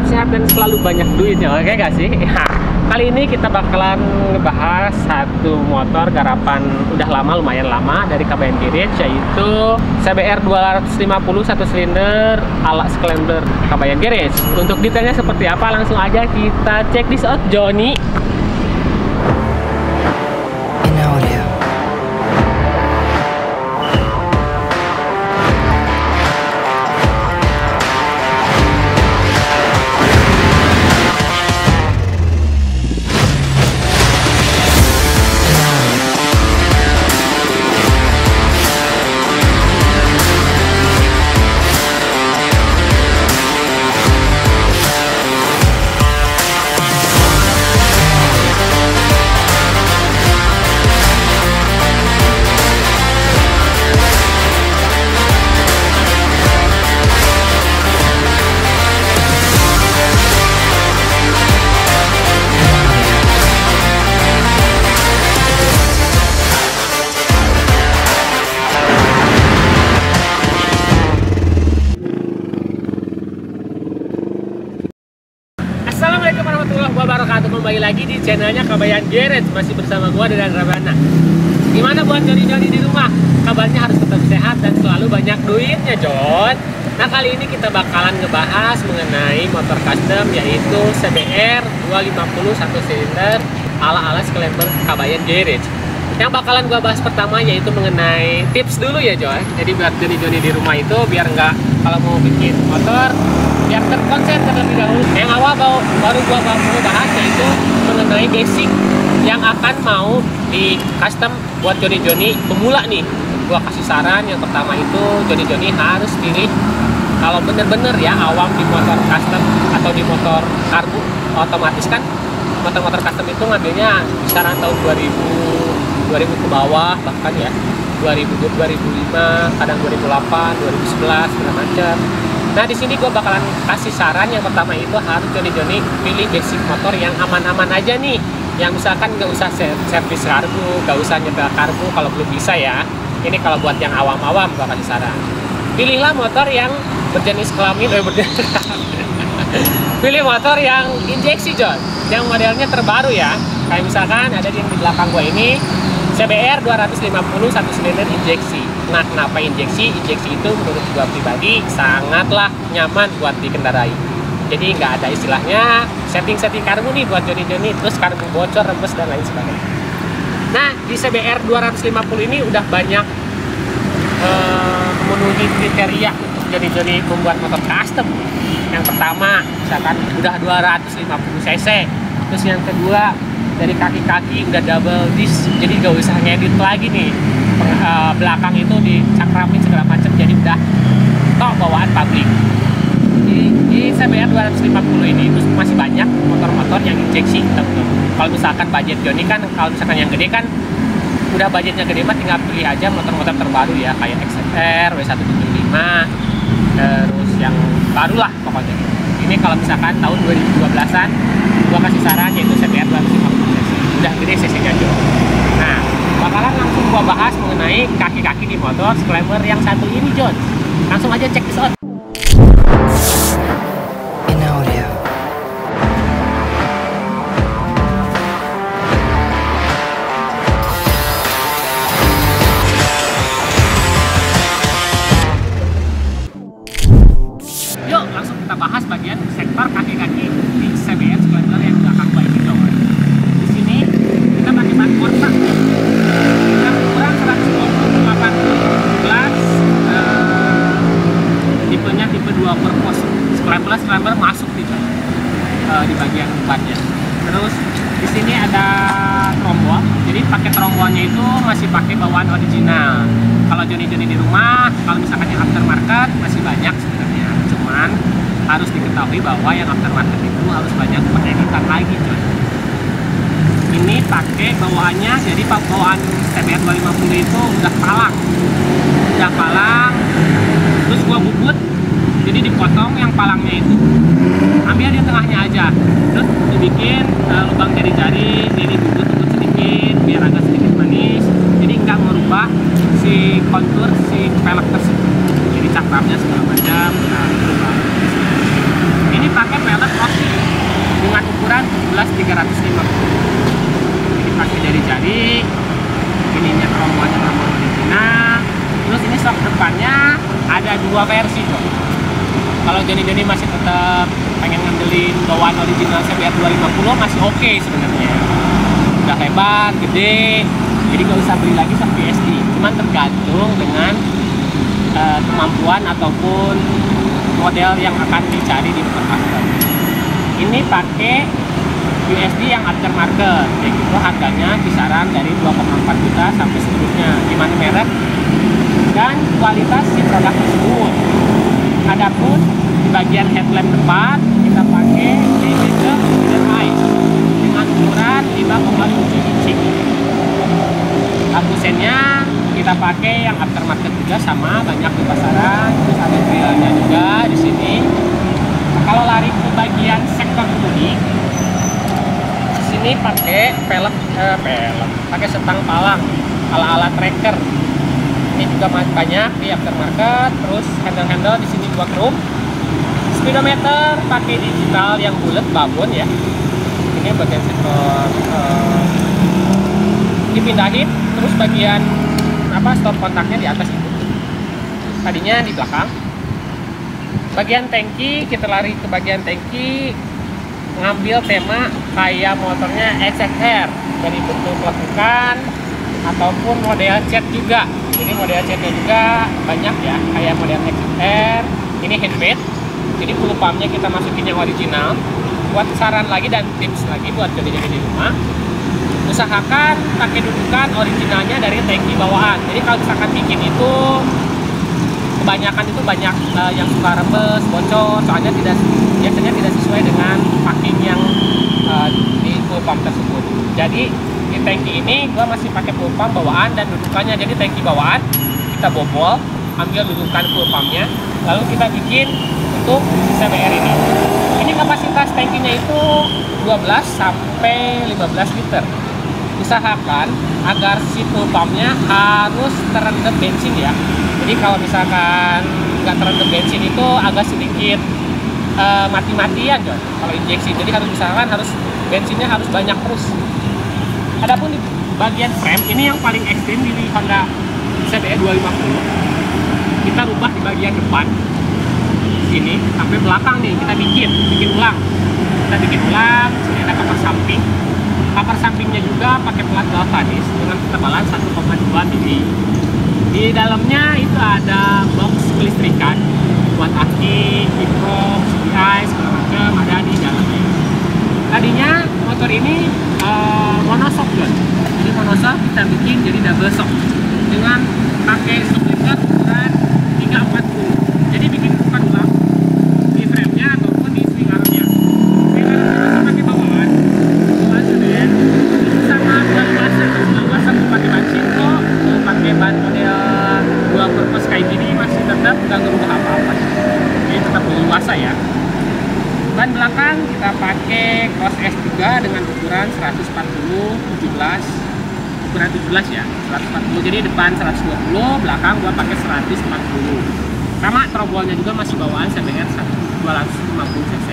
tetap sehat dan selalu banyak duitnya, oke gak sih? Kali ini kita bakalan ngebahas satu motor garapan udah lama, lumayan lama dari KBN Garage, yaitu CBR 250 1 silinder ala Scrambler KBN Garage. Untuk detailnya seperti apa, langsung aja kita cek this out, Johnny. Assalamualaikum warahmatullahi wabarakatuh. Kembali lagi di channelnya KBN Garage. Masih bersama gua Dedan Rabana. Gimana buat Joni-Joni di rumah? Kabarnya harus tetap sehat dan selalu banyak duitnya, Jon. Nah, kali ini kita bakalan ngebahas mengenai motor custom, yaitu CBR 250 1 silinder ala Scrambler KBN Garage. Yang bakalan gua bahas pertama yaitu mengenai tips dulu ya, Jon. Jadi buat Joni-Joni di rumah itu biar nggak, kalau mau bikin motor biar terkonsep terlebih dahulu. Yang awal baru gua mau bahas yaitu mengenai basic yang akan mau di custom buat Joni-Joni pemula nih. Gua kasih saran, yang pertama itu Joni-Joni harus pilih, kalau bener-bener ya awam di motor custom atau di motor karbu otomatis kan, motor-motor custom itu ngambilnya kisaran tahun 2000 ke bawah, bahkan ya 2005, kadang 2008, 2011 segala macam. Nah, di sini gue bakalan kasih saran. Yang pertama itu harus Joni-Joni pilih basic motor yang aman-aman aja nih, yang misalkan nggak usah servis karbu, nggak usah nyetel karbu kalau belum bisa ya. Ini kalau buat yang awam-awam gue kasih saran. Pilihlah motor yang berjenis kelamin, pilih motor yang injeksi, John, yang modelnya terbaru ya. Kayak misalkan ada di belakang gue ini CBR 250 1 silinder injeksi. Nah, kenapa injeksi? Injeksi itu menurut gua pribadi sangatlah nyaman buat dikendarai. Jadi nggak ada istilahnya setting-setting karbu nih buat Joni-Joni, terus karbu bocor, rembes, dan lain sebagainya. Nah, di CBR 250 ini udah banyak memenuhi kriteria untuk Joni-Joni membuat motor custom. Yang pertama, misalkan udah 250 cc. Terus yang kedua, dari kaki-kaki udah double disc, jadi gak usah ngedit lagi nih. Belakang itu dicakramin segala macam, jadi udah tok bawaan pabrik. Di CBR 250 ini terus masih banyak motor-motor yang injeksi. Kalau misalkan budget Joni kan, kalau misalkan yang gede kan udah budgetnya gede mah tinggal pilih aja motor-motor terbaru ya, kayak XR, W175, terus yang baru lah pokoknya. Ini kalau misalkan tahun 2012-an, gua kasih saran yaitu CBR 250 cc. Udah gede cc-nya juga. Nah, bakalan langsung gua bahas mengenai kaki-kaki di motor Scrambler yang satu ini, John. Langsung aja cek this out. Yuk, langsung kita bahas bagian sektor kaki-kaki di CBR Scrambler yang belakang gua ini, John. Di sini kita pakai ban Corsa yang ukuran 128 tipenya tipe 2 purpose. Scrambler masuk di bagian bannya. Terus di sini ada trombol. Jadi pakai trombolnya itu masih pakai bawaan original. Kalau Joni-Joni di rumah, kalau misalkan yang aftermarket masih banyak sebenarnya. Cuman harus diketahui bahwa yang aftermarket itu harus banyak pengeditan lagi, coy. Ini pakai bawaannya, jadi bawaan CBR 250 itu udah palang, terus gua bubut, jadi dipotong yang palangnya itu, ambil di tengahnya aja, terus dibikin lubang jari-jari, jadi bubut sedikit biar agak sedikit manis, jadi nggak merubah si kontur si pelek tersebut, jadi cakramnya segala macam. Nah, ini pakai pelek Ini pakai jari-jari, ininya trombolnya original. Terus ini sok depannya ada dua versi tuh. Kalau Joni masih tetap pengen ngandelin bawaan original CBR 250 masih oke sebenarnya. Udah lebar, gede, jadi nggak usah beli lagi sok PSD. Cuman tergantung dengan kemampuan ataupun model yang akan dicari di market. Ini pakai USD yang aftermarket, kayak gitu harganya kisaran dari 2,4 juta sampai seterusnya, gimana merek dan kualitas si produk tersebut. Adapun di bagian headlamp depan kita pakai J-Meter dan Ice dengan ukuran 5,7 inci. Lampu sennya kita pakai yang aftermarket juga sama, banyak di pasaran. Terus ada grillnya juga di sini. Nah, kalau lari ke bagian sektor kemudi, di sini pakai pakai setang palang ala-ala tracker. Ini juga banyak di aftermarket. Terus handle di sini dua chrome. Speedometer pakai digital yang bulat babon ya. Ini bagian sektor dipindahin. Terus bagian stop kontaknya di atas itu. Tadinya di belakang. Bagian tangki, kita lari ke bagian tangki, ngambil tema kayak motornya XXR dari bentuk lekukan ataupun model cat juga. Jadi model catnya juga banyak ya, kayak model XXR. Ini handmade, jadi full pumpnya kita masukin yang original. Buat saran lagi dan tips lagi buat jadi di rumah, usahakan pakai dudukan originalnya dari tangki bawaan. Jadi kalau misalkan bikin itu kebanyakan itu banyak yang suka rembes, bocor, soalnya biasanya tidak sesuai dengan packing yang di full pump tersebut. Jadi di tangki ini gua masih pakai full pump bawaan dan dudukannya. Jadi tangki bawaan kita bobol, ambil dudukan full pumpnya, lalu kita bikin untuk CBR ini. Ini kapasitas tangkinya itu 12 sampai 15 liter. Usahakan agar si full pumpnya harus terendam bensin ya. Jadi kalau misalkan nggak terendam bensin itu agak sedikit mati-matian John kalau injeksi. Jadi harus usahakan bensinnya harus banyak terus. Adapun di bagian frame ini yang paling ekstrim di Honda CBR 250. Kita rubah di bagian depan sini sampai belakang nih, kita bikin ulang. Sini ada cover samping. Cover sampingnya juga pakai plat galvanis dengan ketebalan 1,2 mili. Di dalamnya itu ada box kelistrikan buat aki, kickbox, CDI, segala macam ada di dalamnya. Tadinya motor ini monoshock John. Jadi monoshock kita bikin jadi double shock dengan pakai shock liter ukuran 340. Jadi bikin bukan ulang di frame-nya ataupun di swing arm-nya. Swing arm-nya pakai bawaan sudah sama luasan pakai ban Shinko, pakai ban model dua purpose kayak gini masih tetap nggak ngerubah apa-apa. Jadi tetap luasa ya. Ban belakang kita pakai cross S juga dengan ukuran 140 17 ukuran 17 ya, 140. Jadi depan 120, belakang gua pakai 140. Sama trombolnya juga masih bawaan CBR 250 cc.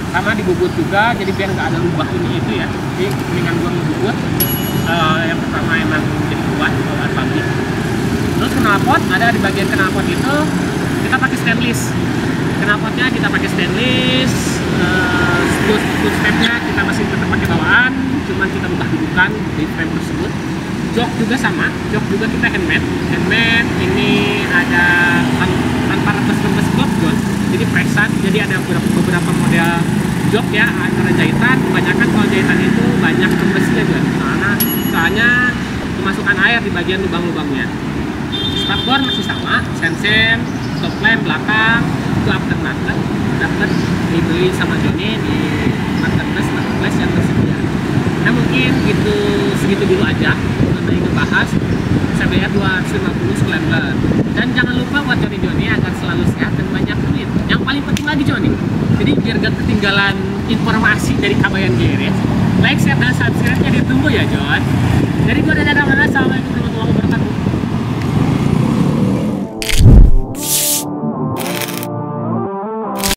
Sama dibubut juga, jadi biar nggak ada lubang ini itu ya. Jadi dengan gua ngebubut yang pertama emang jadi kuat kalau pabrik. Terus knalpot ada di bagian knalpot itu kita pakai stainless. Knalpotnya kita pakai stainless. Footstepnya kita masih tetap pakai bawaan, cuman kita ubah dudukan di frame tersebut. Jok juga sama, jok juga kita handmade. Ini ada tanpa rembes blok John, jadi presan. Jadi ada beberapa model jok ya antara jahitan. Kebanyakan kalau jahitan itu banyak rembesnya John, soalnya kemasukan air di bagian lubang-lubangnya. Spakbor masih sama, sen, stop lamp belakang itu aftermarket, dapat dibeli sama Joni di marketplace yang tersedia. Nah mungkin segitu dulu aja mengenai ngebahas CBR 250 Scrambler. Dan jangan lupa buat Joni agar selalu sehat dan banyak duit. Yang paling penting lagi Joni, jadi biar gak ketinggalan informasi dari Kabayan Garage, like, share, dan subscribe-nya ditunggu ya Jon. Jadi gue Dada, assalamualaikum warahmatullahi wabarakatuh.